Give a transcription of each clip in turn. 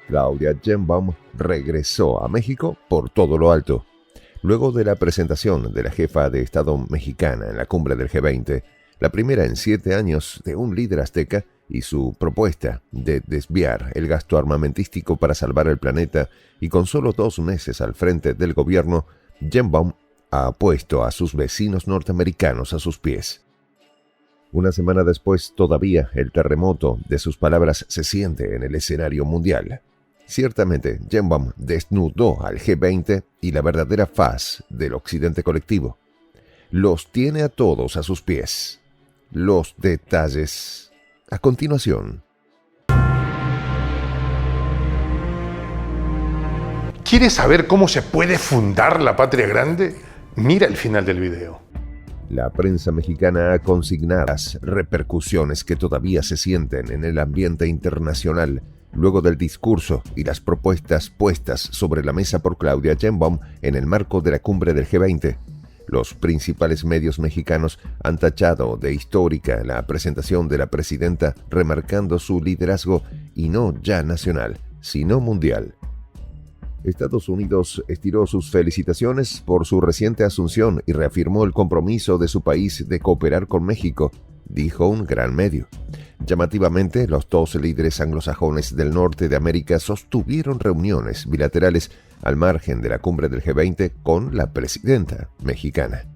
Claudia Sheinbaum regresó a México por todo lo alto. Luego de la presentación de la jefa de Estado mexicana en la cumbre del G20, la primera en 7 años de un líder azteca, y su propuesta de desviar el gasto armamentístico para salvar el planeta, y con solo 2 meses al frente del gobierno, Sheinbaum ha puesto a sus vecinos norteamericanos a sus pies. Una semana después, todavía el terremoto de sus palabras se siente en el escenario mundial. Ciertamente, Sheinbaum desnudó al G20 y la verdadera faz del occidente colectivo. Los tiene a todos a sus pies. Los detalles a continuación. ¿Quieres saber cómo se puede fundar la patria grande? Mira el final del video. La prensa mexicana ha consignado las repercusiones que todavía se sienten en el ambiente internacional luego del discurso y las propuestas puestas sobre la mesa por Claudia Sheinbaum en el marco de la cumbre del G20. Los principales medios mexicanos han tachado de histórica la presentación de la presidenta, remarcando su liderazgo, y no ya nacional, sino mundial. Estados Unidos estiró sus felicitaciones por su reciente asunción y reafirmó el compromiso de su país de cooperar con México, dijo un gran medio. Llamativamente, los 2 líderes anglosajones del norte de América sostuvieron reuniones bilaterales al margen de la cumbre del G20 con la presidenta mexicana.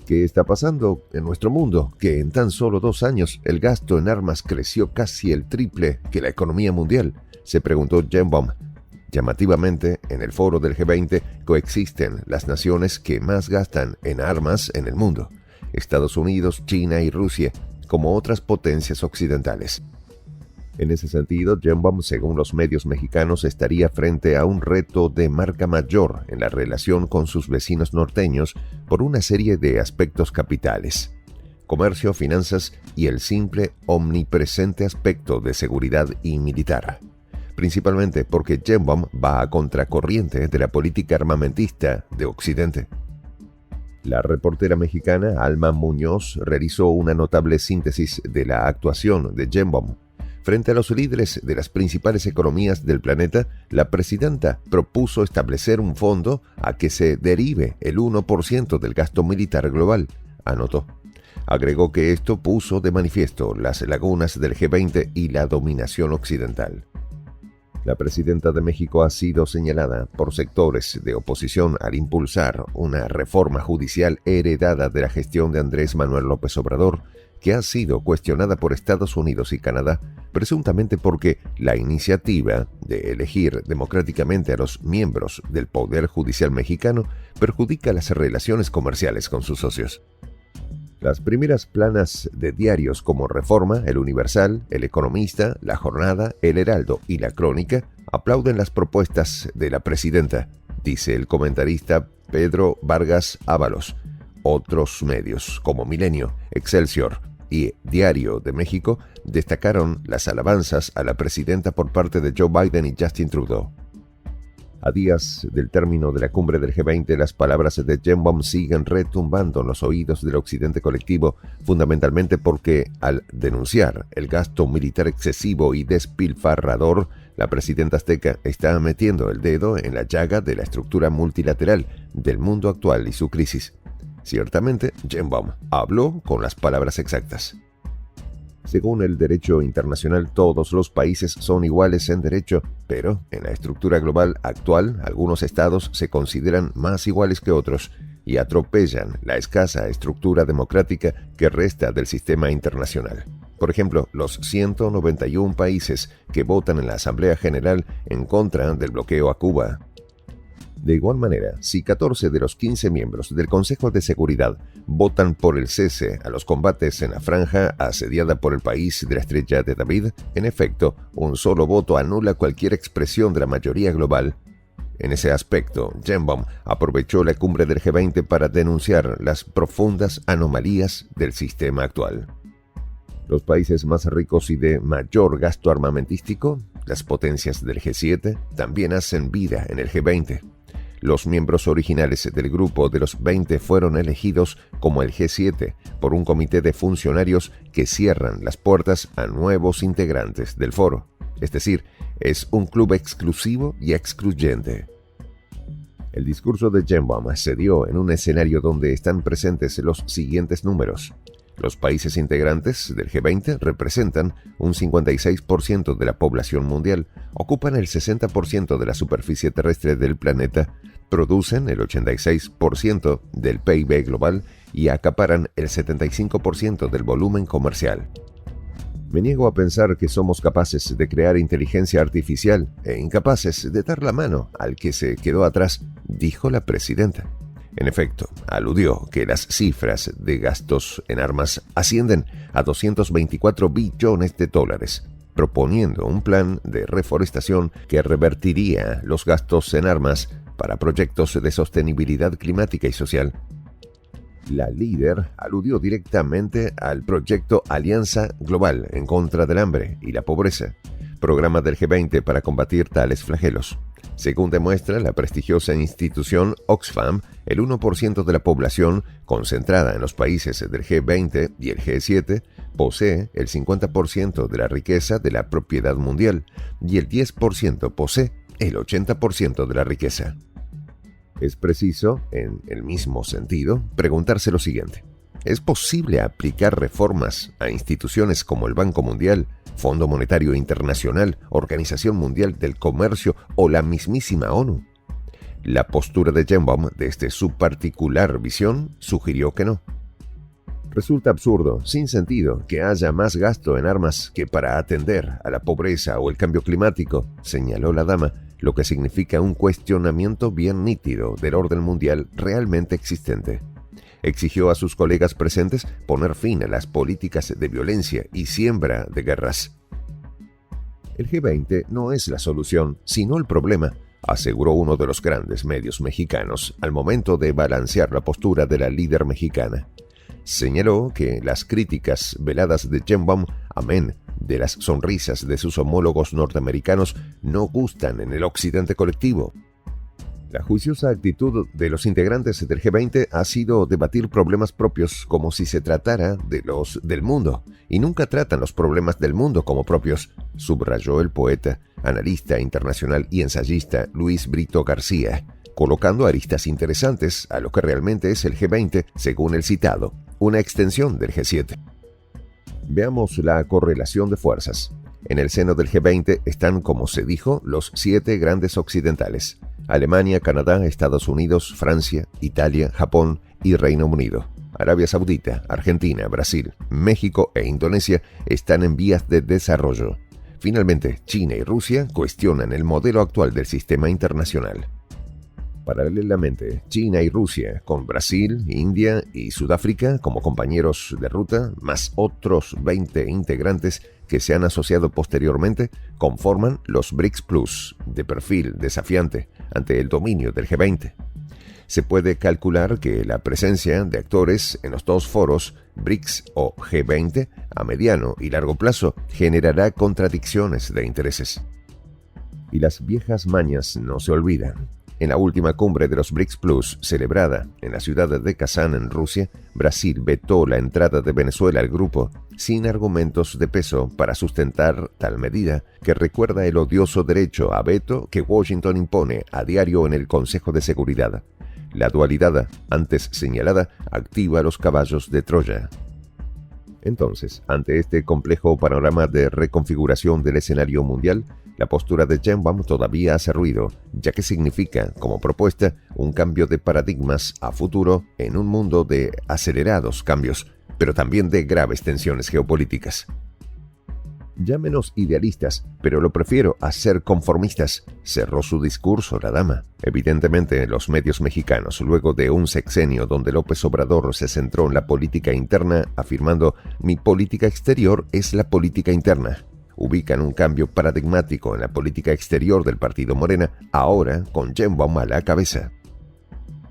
¿Qué está pasando en nuestro mundo? Que en tan solo 2 años el gasto en armas creció casi el triple que la economía mundial, se preguntó Sheinbaum. Llamativamente, en el foro del G20 coexisten las naciones que más gastan en armas en el mundo: Estados Unidos, China y Rusia, como otras potencias occidentales. En ese sentido, Sheinbaum, según los medios mexicanos, estaría frente a un reto de marca mayor en la relación con sus vecinos norteños por una serie de aspectos capitales: comercio, finanzas y el simple omnipresente aspecto de seguridad y militar. Principalmente porque Sheinbaum va a contracorriente de la política armamentista de Occidente. La reportera mexicana Alma Muñoz realizó una notable síntesis de la actuación de Sheinbaum. Frente a los líderes de las principales economías del planeta, la presidenta propuso establecer un fondo a que se derive el 1% del gasto militar global, anotó. Agregó que esto puso de manifiesto las lagunas del G20 y la dominación occidental. La presidenta de México ha sido señalada por sectores de oposición al impulsar una reforma judicial heredada de la gestión de Andrés Manuel López Obrador, que ha sido cuestionada por Estados Unidos y Canadá, presuntamente porque la iniciativa de elegir democráticamente a los miembros del Poder Judicial mexicano perjudica las relaciones comerciales con sus socios. Las primeras planas de diarios como Reforma, El Universal, El Economista, La Jornada, El Heraldo y La Crónica aplauden las propuestas de la presidenta, dice el comentarista Pedro Vargas Ábalos. Otros medios como Milenio, Excelsior y Diario de México destacaron las alabanzas a la presidenta por parte de Joe Biden y Justin Trudeau. A días del término de la cumbre del G20, las palabras de Sheinbaum siguen retumbando en los oídos del occidente colectivo, fundamentalmente porque, al denunciar el gasto militar excesivo y despilfarrador, la presidenta azteca está metiendo el dedo en la llaga de la estructura multilateral del mundo actual y su crisis. Ciertamente, Sheinbaum habló con las palabras exactas. Según el derecho internacional, todos los países son iguales en derecho, pero en la estructura global actual, algunos estados se consideran más iguales que otros y atropellan la escasa estructura democrática que resta del sistema internacional. Por ejemplo, los 191 países que votan en la Asamblea General en contra del bloqueo a Cuba. De igual manera, si 14 de los 15 miembros del Consejo de Seguridad votan por el cese a los combates en la franja asediada por el país de la Estrella de David, en efecto, un solo voto anula cualquier expresión de la mayoría global. En ese aspecto, Sheinbaum aprovechó la cumbre del G20 para denunciar las profundas anomalías del sistema actual. Los países más ricos y de mayor gasto armamentístico, las potencias del G7, también hacen vida en el G20. Los miembros originales del grupo de los 20 fueron elegidos como el G7 por un comité de funcionarios que cierran las puertas a nuevos integrantes del foro. Es decir, es un club exclusivo y excluyente. El discurso de Sheinbaum se dio en un escenario donde están presentes los siguientes números. Los países integrantes del G20 representan un 56% de la población mundial, ocupan el 60% de la superficie terrestre del planeta, producen el 86% del PIB global y acaparan el 75% del volumen comercial. Me niego a pensar que somos capaces de crear inteligencia artificial e incapaces de dar la mano al que se quedó atrás, dijo la presidenta. En efecto, aludió que las cifras de gastos en armas ascienden a 224 billones de dólares, proponiendo un plan de reforestación que revertiría los gastos en armas para proyectos de sostenibilidad climática y social. La líder aludió directamente al proyecto Alianza Global en contra del hambre y la pobreza, programa del G20 para combatir tales flagelos. Según demuestra la prestigiosa institución Oxfam, el 1% de la población concentrada en los países del G20 y el G7 posee el 50% de la riqueza de la propiedad mundial y el 10% posee el 80% de la riqueza. Es preciso, en el mismo sentido, preguntarse lo siguiente. ¿Es posible aplicar reformas a instituciones como el Banco Mundial, Fondo Monetario Internacional, Organización Mundial del Comercio o la mismísima ONU? La postura de Sheinbaum, desde su particular visión, sugirió que no. Resulta absurdo, sin sentido, que haya más gasto en armas que para atender a la pobreza o el cambio climático, señaló la dama, lo que significa un cuestionamiento bien nítido del orden mundial realmente existente. Exigió a sus colegas presentes poner fin a las políticas de violencia y siembra de guerras. El G20 no es la solución, sino el problema, aseguró uno de los grandes medios mexicanos al momento de balancear la postura de la líder mexicana. Señaló que las críticas veladas de Sheinbaum, amén de las sonrisas de sus homólogos norteamericanos, no gustan en el occidente colectivo. La juiciosa actitud de los integrantes del G20 ha sido debatir problemas propios como si se tratara de los del mundo, y nunca tratan los problemas del mundo como propios, subrayó el poeta, analista internacional y ensayista Luis Brito García, colocando aristas interesantes a lo que realmente es el G20, según el citado, una extensión del G7. Veamos la correlación de fuerzas. En el seno del G20 están, como se dijo, los 7 grandes occidentales: Alemania, Canadá, Estados Unidos, Francia, Italia, Japón y Reino Unido. Arabia Saudita, Argentina, Brasil, México e Indonesia están en vías de desarrollo. Finalmente, China y Rusia cuestionan el modelo actual del sistema internacional. Paralelamente, China y Rusia, con Brasil, India y Sudáfrica como compañeros de ruta, más otros 20 integrantes que se han asociado posteriormente, conforman los BRICS Plus, de perfil desafiante ante el dominio del G20. Se puede calcular que la presencia de actores en los dos foros, BRICS o G20, a mediano y largo plazo, generará contradicciones de intereses. Y las viejas mañas no se olvidan. En la última cumbre de los BRICS Plus, celebrada en la ciudad de Kazán, en Rusia, Brasil vetó la entrada de Venezuela al grupo sin argumentos de peso para sustentar tal medida, que recuerda el odioso derecho a veto que Washington impone a diario en el Consejo de Seguridad. La dualidad, antes señalada, activa los caballos de Troya. Entonces, ante este complejo panorama de reconfiguración del escenario mundial, la postura de Sheinbaum todavía hace ruido, ya que significa, como propuesta, un cambio de paradigmas a futuro en un mundo de acelerados cambios, pero también de graves tensiones geopolíticas. Llámenos idealistas, pero lo prefiero a ser conformistas, cerró su discurso la dama. Evidentemente, los medios mexicanos, luego de un sexenio donde López Obrador se centró en la política interna, afirmando «mi política exterior es la política interna», ubican un cambio paradigmático en la política exterior del partido Morena, ahora con Sheinbaum a la cabeza.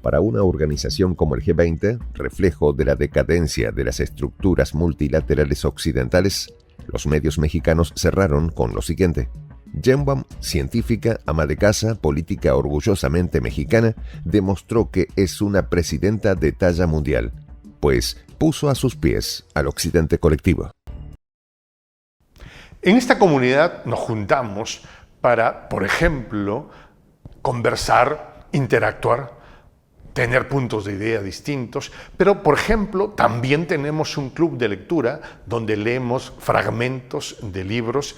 Para una organización como el G20, reflejo de la decadencia de las estructuras multilaterales occidentales, los medios mexicanos cerraron con lo siguiente: Sheinbaum, científica, ama de casa, política orgullosamente mexicana, demostró que es una presidenta de talla mundial, pues puso a sus pies al occidente colectivo. En esta comunidad nos juntamos para, por ejemplo, conversar, interactuar, tener puntos de idea distintos, pero, por ejemplo, también tenemos un club de lectura donde leemos fragmentos de libros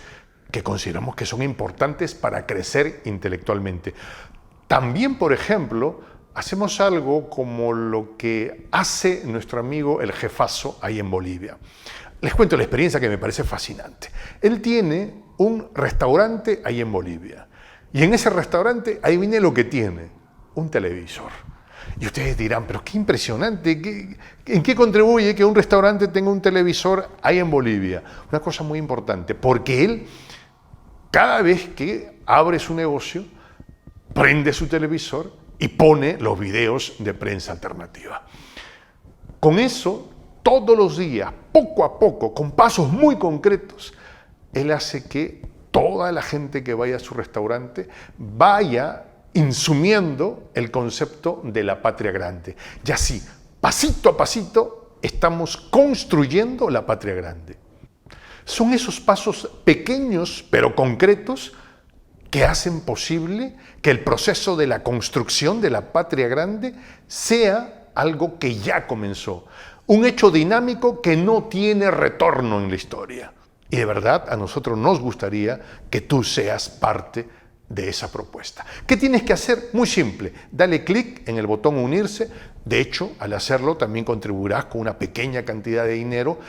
que consideramos que son importantes para crecer intelectualmente. También, por ejemplo, hacemos algo como lo que hace nuestro amigo el jefazo ahí en Bolivia. Les cuento la experiencia que me parece fascinante. Él tiene un restaurante ahí en Bolivia. Y en ese restaurante, ahí viene lo que tiene, un televisor. Y ustedes dirán, pero qué impresionante, ¿en qué contribuye que un restaurante tenga un televisor ahí en Bolivia? Una cosa muy importante, porque él, cada vez que abre su negocio, prende su televisor y pone los videos de Prensa Alternativa. Con eso, todos los días, poco a poco, con pasos muy concretos, él hace que toda la gente que vaya a su restaurante vaya insumiendo el concepto de la patria grande. Y así, pasito a pasito, estamos construyendo la patria grande. Son esos pasos pequeños pero concretos que hacen posible que el proceso de la construcción de la patria grande sea algo que ya comenzó. Un hecho dinámico que no tiene retorno en la historia. Y de verdad a nosotros nos gustaría que tú seas parte de esa propuesta. ¿Qué tienes que hacer? Muy simple. Dale clic en el botón unirse. De hecho, al hacerlo también contribuirás con una pequeña cantidad de dinero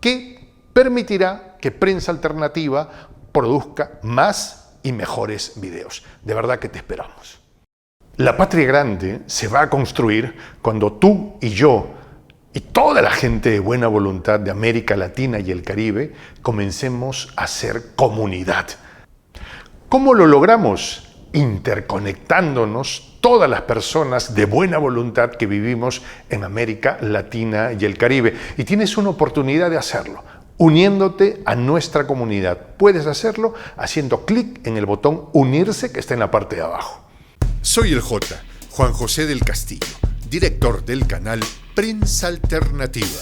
que permitirá que Prensa Alternativa produzca más y mejores videos. De verdad que te esperamos. La patria grande se va a construir cuando tú y yo y toda la gente de buena voluntad de América Latina y el Caribe comencemos a ser comunidad. ¿Cómo lo logramos? Interconectándonos todas las personas de buena voluntad que vivimos en América Latina y el Caribe. Y tienes una oportunidad de hacerlo, uniéndote a nuestra comunidad. Puedes hacerlo haciendo clic en el botón unirse que está en la parte de abajo. Soy el J, Juan José del Castillo, director del canal Prensa Alternativa.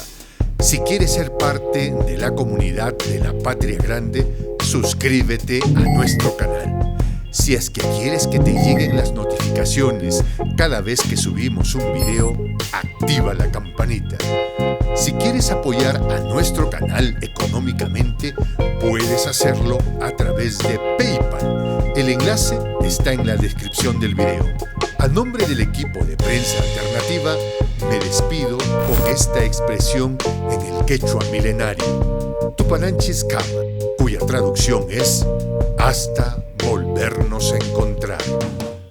Si quieres ser parte de la comunidad de la Patria Grande, suscríbete a nuestro canal. Si es que quieres que te lleguen las notificaciones cada vez que subimos un video, activa la campanita. Si quieres apoyar a nuestro canal económicamente, puedes hacerlo a través de PayPal. El enlace está en la descripción del video. A nombre del equipo de Prensa Alternativa, me despido con esta expresión en el quechua milenario, Tupananchis Kama, cuya traducción es hasta volvernos a encontrar.